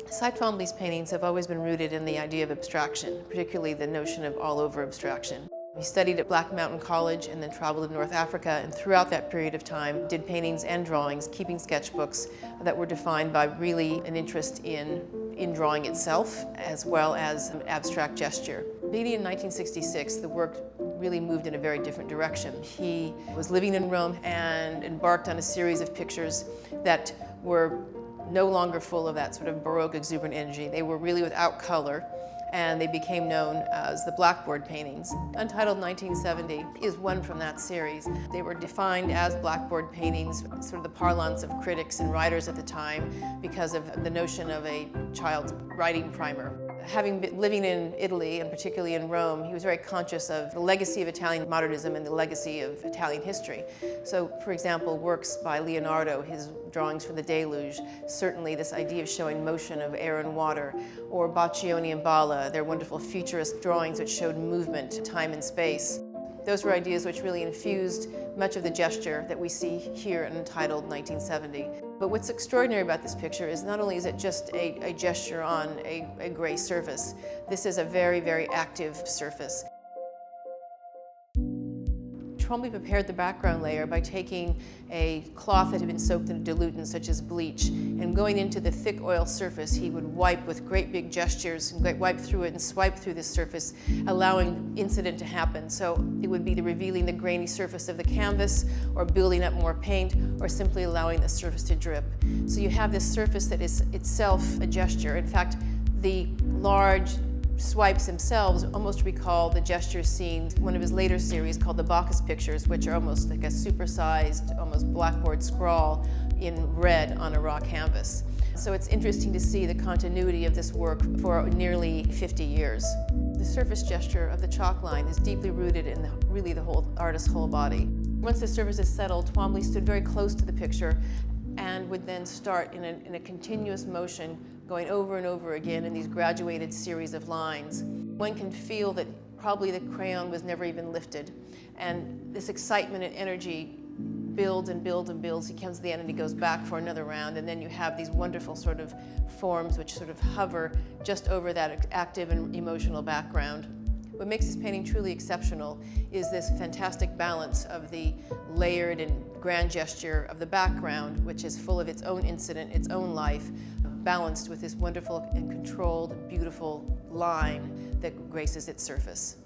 Twombly's paintings have always been rooted in the idea of abstraction, particularly the notion of all-over abstraction. He studied at Black Mountain College and then traveled to North Africa, and throughout that period of time did paintings and drawings, keeping sketchbooks that were defined by really an interest in drawing itself as well as abstract gesture. Beginning in 1966, the work really moved in a very different direction. He was living in Rome and embarked on a series of pictures that were no longer full of that sort of Baroque exuberant energy. They were really without color, and they became known as the blackboard paintings. Untitled 1970 is one from that series. They were defined as blackboard paintings, sort of the parlance of critics and writers at the time, because of the notion of a child's writing primer. Having been living in Italy, and particularly in Rome, he was very conscious of the legacy of Italian modernism and the legacy of Italian history. So, for example, works by Leonardo, his drawings for the Deluge, certainly this idea of showing motion of air and water, or Boccioni and Balla, their wonderful futurist drawings which showed movement, time and space. Those were ideas which really infused much of the gesture that we see here in Untitled 1970. But what's extraordinary about this picture is not only is it just a gesture on a gray surface, this is a very, very active surface. Twombly prepared the background layer by taking a cloth that had been soaked in a diluent such as bleach, and going into the thick oil surface, he would wipe with great big gestures and wipe through it and swipe through this surface, allowing incident to happen. So it would be revealing the grainy surface of the canvas, or building up more paint, or simply allowing the surface to drip. So you have this surface that is itself a gesture. In fact, the large swipes themselves almost recall the gestures seen in one of his later series called the Bacchus pictures, which are almost like a supersized, almost blackboard scrawl in red on a raw canvas. So it's interesting to see the continuity of this work for nearly 50 years. The surface gesture of the chalk line is deeply rooted in really the whole artist's whole body. Once the surface is settled, Twombly stood very close to the picture and would then start in a continuous motion, going over and over again in these graduated series of lines. One can feel that probably the crayon was never even lifted, and this excitement and energy builds and builds and builds. He comes to the end and he goes back for another round, and then you have these wonderful sort of forms which sort of hover just over that active and emotional background. What makes this painting truly exceptional is this fantastic balance of the layered and grand gesture of the background, which is full of its own incident, its own life, balanced with this wonderful and controlled, beautiful line that graces its surface.